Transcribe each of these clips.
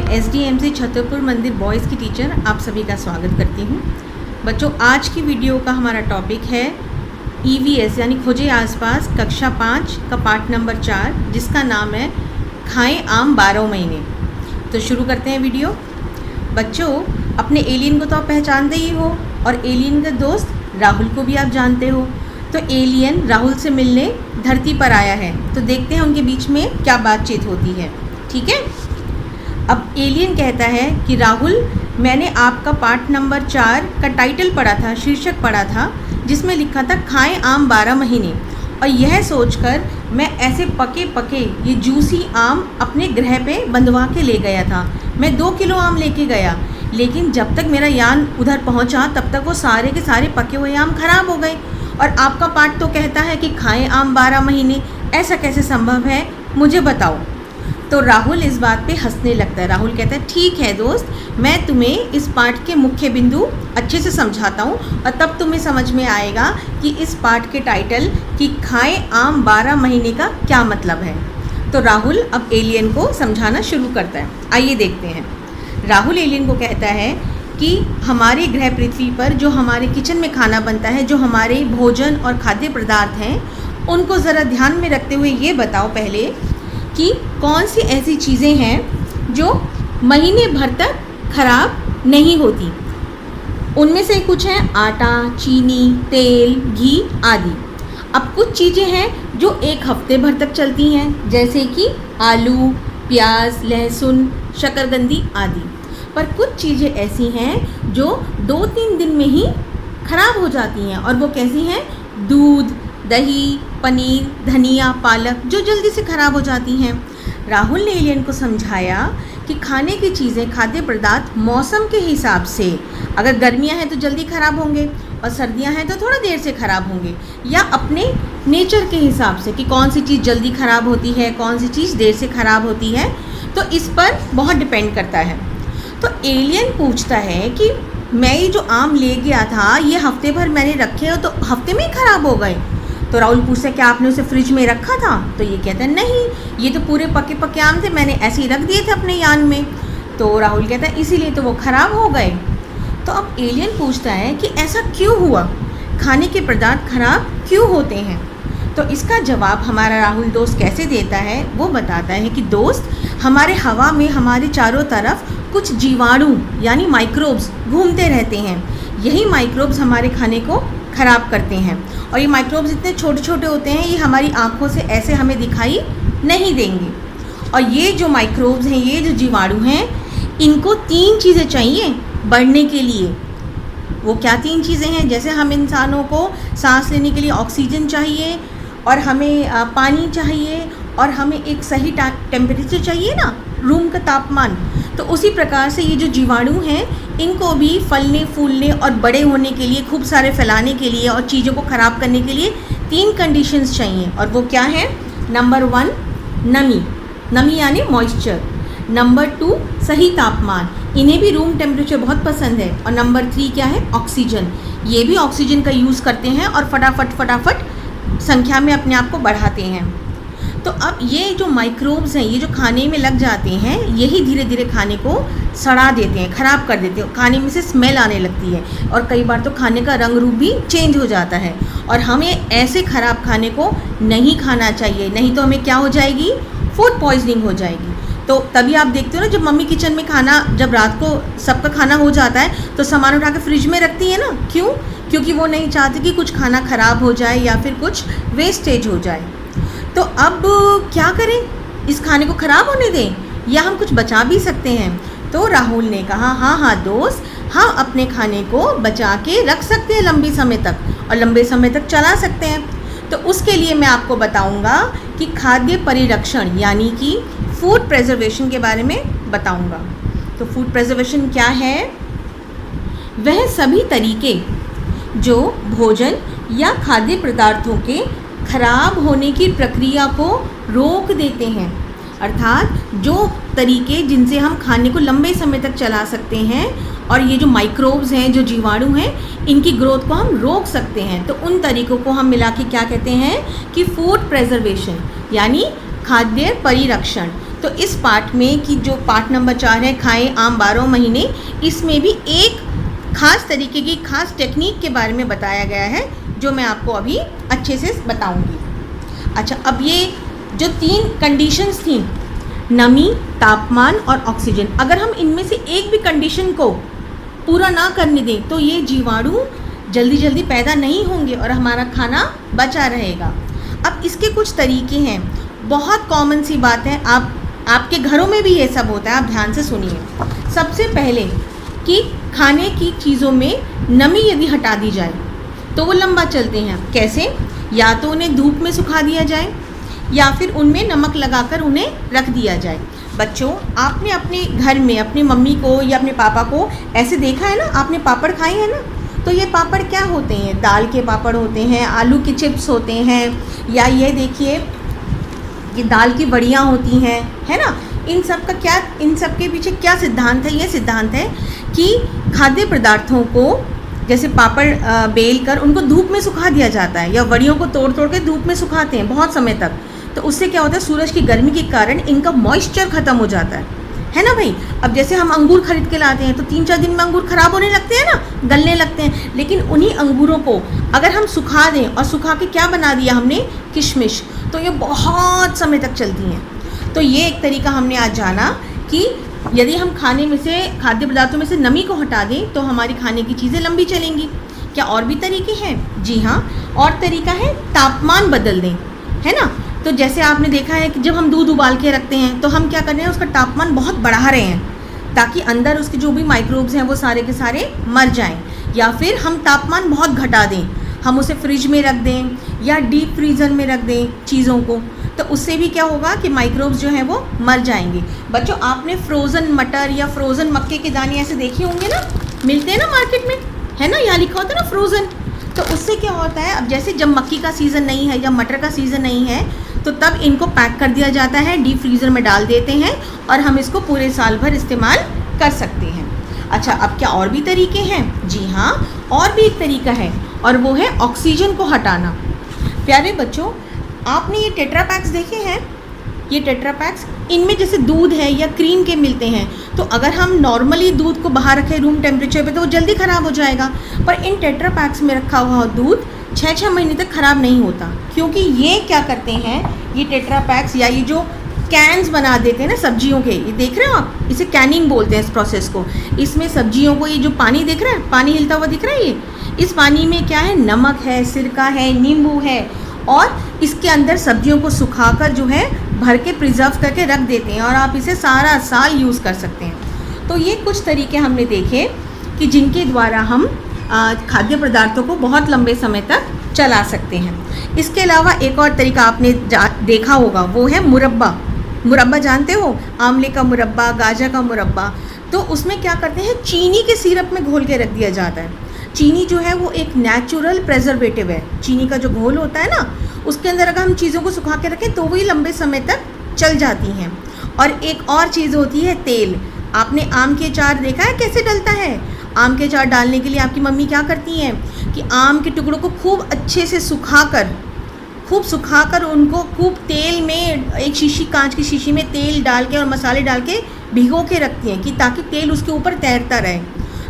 SDMC Chhatarpur मंदिर boys की teacher आप सभी का स्वागत करती हूँ। बच्चों, आज की वीडियो का हमारा टॉपिक है ईवीएस यानी खोजे आसपास कक्षा 5 का पाठ नंबर 4, जिसका नाम है खाएं आम 12 महीने। तो शुरू करते हैं वीडियो। बच्चों, अपने एलियन को तो आप पहचानते ही हो और एलियन का दोस्त राहुल को भी आप जानते हो। तो एलियन राहुल से मिलने धरती पर आया है, तो देखते हैं उनके बीच में क्या बातचीत होती है। ठीक है। अब एलियन कहता है कि राहुल, मैंने आपका पाठ नंबर 4 का टाइटल पढ़ा था, शीर्षक पढ़ा था, जिसमें लिखा था खाएं आम 12 महीने, और यह सोचकर मैं ऐसे पके पके ये जूसी आम अपने ग्रह पे बंधवा के ले गया था। मैं 2 किलो आम लेके गया, लेकिन जब तक मेरा यान उधर पहुंचा तब तक वो सारे के सारे पके हुए आम खराब हो गए। और आपका पाठ तो कहता है कि खाएं आम 12 महीने, ऐसा कैसे संभव है, मुझे बताओ। तो राहुल इस बात पे हंसने लगता है। राहुल कहता है, ठीक है दोस्त, मैं तुम्हें इस पाठ के मुख्य बिंदु अच्छे से समझाता हूँ और तब तुम्हें समझ में आएगा कि इस पाठ के टाइटल कि खाएं आम 12 महीने का क्या मतलब है। तो राहुल अब एलियन को समझाना शुरू करता है। आइए देखते हैं। राहुल एलियन को कहता है कि हमारे ग्रह पृथ्वी पर जो हमारे किचन में खाना बनता है, जो हमारे भोजन और खाद्य पदार्थ हैं, उनको ज़रा ध्यान में रखते हुए ये बताओ पहले कि कौन सी ऐसी चीज़ें हैं जो महीने भर तक खराब नहीं होती। उनमें से कुछ हैं आटा, चीनी, तेल, घी आदि। अब कुछ चीज़ें हैं जो 1 हफ्ते भर तक चलती हैं, जैसे कि आलू, प्याज, लहसुन, शकरकंदी आदि। पर कुछ चीज़ें ऐसी हैं जो 2-3 दिन में ही खराब हो जाती हैं, और वो कैसी हैं? दूध, दही, पनीर, धनिया, पालक, जो जल्दी से ख़राब हो जाती हैं। राहुल ने एलियन को समझाया कि खाने की चीज़ें, खाद्य पदार्थ मौसम के हिसाब से, अगर गर्मियां हैं तो जल्दी ख़राब होंगे और सर्दियां हैं तो थोड़ा देर से ख़राब होंगे, या अपने नेचर के हिसाब से कि कौन सी चीज़ जल्दी ख़राब होती है, कौन सी चीज़ देर से ख़राब होती है। तो इस पर बहुत डिपेंड करता है। तो एलियन पूछता है कि मैं ये जो आम ले गया था, ये हफ्ते भर मैंने रखे हो तो हफ्ते में ही ख़राब हो गए। तो राहुल पूछता है, क्या आपने उसे फ्रिज में रखा था? तो ये कहता है, नहीं, ये तो पूरे पके पके आम थे, मैंने ऐसे ही रख दिए थे अपने यान में। तो राहुल कहता है, इसीलिए तो वो ख़राब हो गए। तो अब एलियन पूछता है कि ऐसा क्यों हुआ, खाने के पदार्थ खराब क्यों होते हैं? तो इसका जवाब हमारा राहुल दोस्त कैसे देता है, वो बताता है कि दोस्त, हमारे हवा में हमारे चारों तरफ कुछ जीवाणु यानी माइक्रोब्स घूमते रहते हैं। यही माइक्रोब्स हमारे खाने को ख़राब करते हैं, और ये माइक्रोब्स इतने छोटे छोटे होते हैं, ये हमारी आँखों से ऐसे हमें दिखाई नहीं देंगे। और ये जो माइक्रोब्स हैं, ये जो जीवाणु हैं, इनको 3 चीज़ें चाहिए बढ़ने के लिए। वो क्या 3 चीज़ें हैं? जैसे हम इंसानों को सांस लेने के लिए ऑक्सीजन चाहिए, और हमें पानी चाहिए, और हमें एक सही टेम्परेचर चाहिए ना, रूम का तापमान। तो उसी प्रकार से ये जो जीवाणु हैं, इनको भी फलने फूलने और बड़े होने के लिए, खूब सारे फैलाने के लिए और चीज़ों को ख़राब करने के लिए 3 कंडीशंस चाहिए। और वो क्या है? नंबर 1 नमी, नमी यानी मॉइस्चर। नंबर 2 सही तापमान, इन्हें भी रूम टेम्परेचर बहुत पसंद है। और नंबर 3 क्या है? ऑक्सीजन। ये भी ऑक्सीजन का यूज़ करते हैं और फटाफट संख्या में अपने आप को बढ़ाते हैं। तो अब ये जो माइक्रोब्स हैं, ये जो खाने में लग जाते हैं, यही धीरे धीरे खाने को सड़ा देते हैं, ख़राब कर देते हैं। खाने में से स्मेल आने लगती है, और कई बार तो खाने का रंग रूप भी चेंज हो जाता है। और हमें ऐसे ख़राब खाने को नहीं खाना चाहिए, नहीं तो हमें क्या हो जाएगी? फूड पॉइजनिंग हो जाएगी। तो तभी आप देखते हो ना, जब मम्मी किचन में खाना, जब रात को सबका खाना हो जाता है तो सामान उठा के फ्रिज में रखती है ना। क्यों? क्योंकि वो नहीं चाहती कि कुछ खाना ख़राब हो जाए या फिर कुछ वेस्टेज हो जाए। तो अब क्या करें? इस खाने को ख़राब होने दें या हम कुछ बचा भी सकते हैं? तो राहुल ने कहा, हाँ दोस्त, हम अपने खाने को बचा के रख सकते हैं लंबे समय तक, और लंबे समय तक चला सकते हैं। तो उसके लिए मैं आपको बताऊंगा कि खाद्य परिरक्षण यानी कि फूड प्रिजर्वेशन के बारे में बताऊंगा। तो फूड प्रिजर्वेशन क्या है? वह सभी तरीके जो भोजन या खाद्य पदार्थों के खराब होने की प्रक्रिया को रोक देते हैं, अर्थात जो तरीके जिनसे हम खाने को लंबे समय तक चला सकते हैं, और ये जो माइक्रोब्स हैं, जो जीवाणु हैं, इनकी ग्रोथ को हम रोक सकते हैं। तो उन तरीक़ों को हम मिला के क्या कहते हैं कि फूड प्रिजर्वेशन यानी खाद्य परिरक्षण। तो इस पाठ में कि जो पाठ नंबर 4 है खाएं आम 12 महीने, इसमें भी एक खास तरीके की खास टेक्निक के बारे में बताया गया है जो मैं आपको अभी अच्छे से बताऊंगी। अच्छा, अब ये जो 3 कंडीशंस थी, नमी, तापमान और ऑक्सीजन, अगर हम इनमें से एक भी कंडीशन को पूरा ना करने दें तो ये जीवाणु जल्दी जल्दी पैदा नहीं होंगे और हमारा खाना बचा रहेगा। अब इसके कुछ तरीके हैं, बहुत कॉमन सी बात है, आपके घरों में भी ये सब होता है, आप ध्यान से सुनिए। सबसे पहले कि खाने की चीज़ों में नमी यदि हटा दी जाए तो वो लंबा चलते हैं। कैसे? या तो उन्हें धूप में सुखा दिया जाए या फिर उनमें नमक लगाकर उन्हें रख दिया जाए। बच्चों, आपने अपने घर में अपनी मम्मी को या अपने पापा को ऐसे देखा है ना, आपने पापड़ खाए हैं ना, तो ये पापड़ क्या होते हैं? दाल के पापड़ होते हैं, आलू के चिप्स होते हैं, या ये देखिए ये दाल की बड़ियाँ होती हैं, है ना। इन सब के पीछे क्या सिद्धांत है? ये सिद्धांत है कि खाद्य पदार्थों को जैसे पापड़ बेल कर उनको धूप में सुखा दिया जाता है, या वड़ियों को तोड़ तोड़ के धूप में सुखाते हैं बहुत समय तक, तो उससे क्या होता है, सूरज की गर्मी के कारण इनका मॉइस्चर ख़त्म हो जाता है ना भाई। अब जैसे हम अंगूर खरीद के लाते हैं तो 3-4 दिन में अंगूर ख़राब होने लगते हैं ना, गलने लगते हैं, लेकिन उन्हीं अंगूरों को अगर हम सुखा दें और सुखा के क्या बना दिया हमने, किशमिश, तो ये बहुत समय तक चलती हैं। तो ये एक तरीका हमने आज जाना कि यदि हम खाद्य पदार्थों में से नमी को हटा दें तो हमारी खाने की चीज़ें लंबी चलेंगी। क्या और भी तरीके हैं? जी हाँ, और तरीका है तापमान बदल दें, है ना। तो जैसे आपने देखा है कि जब हम दूध उबाल के रखते हैं तो हम क्या कर रहे हैं, उसका तापमान बहुत बढ़ा रहे हैं ताकि अंदर उसके जो भी माइक्रोब्स हैं वो सारे के सारे मर जाएं। या फिर हम तापमान बहुत घटा दें, हम उसे फ्रिज में रख दें या डीप फ्रीज़र में रख दें चीज़ों को, तो उससे भी क्या होगा कि माइक्रोब्स जो हैं वो मर जाएंगे। बच्चों, आपने फ्रोज़न मटर या फ्रोज़न मक्के के दाने ऐसे देखे होंगे ना, मिलते हैं ना मार्केट में, है ना, यहाँ लिखा होता है ना फ्रोज़न। तो उससे क्या होता है, अब जैसे जब मक्की का सीज़न नहीं है या मटर का सीज़न नहीं है तो तब इनको पैक कर दिया जाता है, डीप फ्रीज़र में डाल देते हैं और हम इसको पूरे साल भर इस्तेमाल कर सकते हैं। अच्छा, अब क्या और भी तरीके हैं? जी हाँ, और भी एक तरीका है और वो है ऑक्सीजन को हटाना। प्यारे बच्चों, आपने ये टेट्रा पैक्स देखे हैं? ये टेट्रा पैक्स, इनमें जैसे दूध है या क्रीम के मिलते हैं, तो अगर हम नॉर्मली दूध को बाहर रखें रूम टेम्परेचर पे तो वो जल्दी ख़राब हो जाएगा, पर इन टेट्रा पैक्स में रखा हुआ दूध 6-6 महीने तक ख़राब नहीं होता, क्योंकि ये क्या करते हैं, ये टेट्रा पैक्स या ये जो कैन्स बना देते हैं ना सब्जियों के, ये देख रहे हो आप, इसे कैनिंग बोलते हैं इस प्रोसेस को। इसमें सब्जियों को, ये जो पानी देख रहा है, पानी हिलता हुआ दिख रहा है, ये इस पानी में क्या है, नमक है, सिरका है, नींबू है, और इसके अंदर सब्जियों को सुखाकर जो है भर के प्रिजर्व करके रख देते हैं और आप इसे सारा साल यूज़ कर सकते हैं। तो ये कुछ तरीके हमने देखे कि जिनके द्वारा हम खाद्य पदार्थों को बहुत लंबे समय तक चला सकते हैं। इसके अलावा एक और तरीका आपने देखा होगा, वो है मुरब्बा। मुरब्बा जानते हो? आंवले का मुरब्बा, गाजर का मुरब्बा। तो उसमें क्या करते हैं, चीनी के सिरप में घोल के रख दिया जाता है। चीनी जो है वो एक नेचुरल प्रेजर्वेटिव है। चीनी का जो घोल होता है ना, उसके अंदर अगर हम चीज़ों को सुखा के रखें तो वही लंबे समय तक चल जाती हैं। और एक और चीज़ होती है तेल। आपने आम के अचार देखा है कैसे डलता है? आम के अचार डालने के लिए आपकी मम्मी क्या करती हैं कि आम के टुकड़ों को खूब अच्छे से सुखाकर उनको खूब तेल में, एक शीशी, कांच की शीशी में तेल डाल के और मसाले डाल के भिगो के रखती हैं कि ताकि तेल उसके ऊपर तैरता रहे।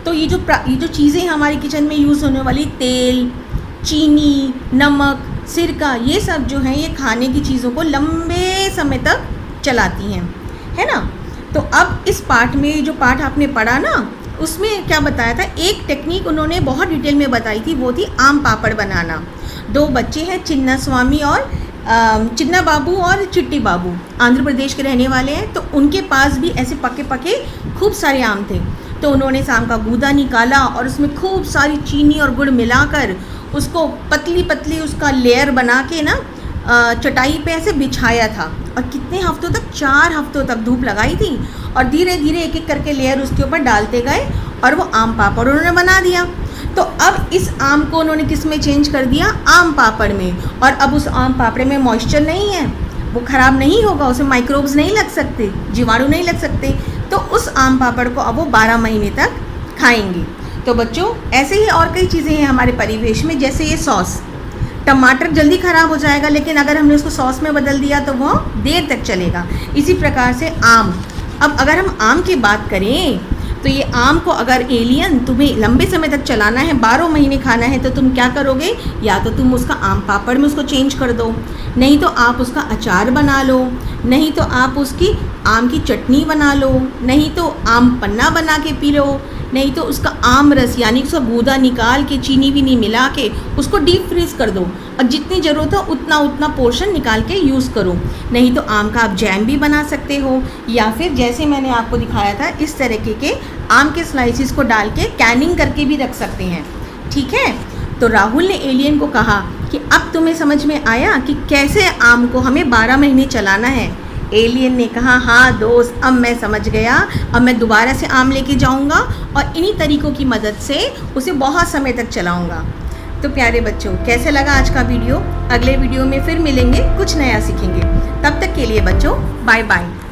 तो ये जो चीज़ें हमारे किचन में यूज़ होने वाली, तेल, चीनी, नमक, सिरका, ये सब जो हैं ये खाने की चीज़ों को लंबे समय तक चलाती हैं, है ना। तो अब इस पाठ में, जो पाठ आपने पढ़ा ना, उसमें क्या बताया था, एक टेक्निक उन्होंने बहुत डिटेल में बताई थी, वो थी आम पापड़ बनाना। 2 बच्चे हैं, चिन्ना बाबू और चिट्टी बाबू, आंध्र प्रदेश के रहने वाले हैं। तो उनके पास भी ऐसे पके पके खूब सारे आम थे। तो उन्होंने आम का गूदा निकाला और उसमें खूब सारी चीनी और गुड़ मिलाकर उसको पतली पतली उसका लेयर बना के ना चटाई पे ऐसे बिछाया था। और कितने हफ्तों तक, 4 हफ्तों तक धूप लगाई थी और धीरे धीरे एक एक करके लेयर उसके ऊपर डालते गए और वो आम पापड़ उन्होंने बना दिया। तो अब इस आम को उन्होंने किस में चेंज कर दिया, आम पापड़ में। और अब उस आम पापड़ में मॉइस्चर नहीं है, वो ख़राब नहीं होगा, उसमें माइक्रोब्स नहीं लग सकते, जीवाणु नहीं लग सकते। तो उस आम पापड़ को अब वो 12 महीने तक खाएंगे। तो बच्चों, ऐसे ही और कई चीज़ें हैं हमारे परिवेश में, जैसे ये सॉस। टमाटर जल्दी ख़राब हो जाएगा, लेकिन अगर हमने उसको सॉस में बदल दिया तो वो देर तक चलेगा। इसी प्रकार से आम, अब अगर हम आम की बात करें तो ये आम को अगर एलियन तुम्हें लंबे समय तक चलाना है, 12 महीने खाना है, तो तुम क्या करोगे? या तो तुम उसका आम पापड़ में उसको चेंज कर दो, नहीं तो आप उसका अचार बना लो, नहीं तो आप उसकी आम की चटनी बना लो, नहीं तो आम पन्ना बना के पी लो, नहीं तो उसका आम रस यानी उसका गूदा निकाल के चीनी वीनी मिला के उसको डीप फ्रीज कर दो और जितनी ज़रूरत हो उतना पोर्शन निकाल के यूज़ करो। नहीं तो आम का आप जैम भी बना सकते हो, या फिर जैसे मैंने आपको दिखाया था इस तरीके के आम के स्लाइसिस को डाल के कैनिंग करके भी रख सकते हैं। ठीक है, तो राहुल ने एलियन को कहा कि अब तुम्हें समझ में आया कि कैसे आम को हमें 12 महीने चलाना है। एलियन ने कहा, हाँ दोस्त, अब मैं समझ गया, अब मैं दोबारा से आम लेके जाऊंगा और इन्हीं तरीक़ों की मदद से उसे बहुत समय तक चलाऊंगा। तो प्यारे बच्चों, कैसे लगा आज का वीडियो? अगले वीडियो में फिर मिलेंगे, कुछ नया सीखेंगे। तब तक के लिए बच्चों, बाय बाय।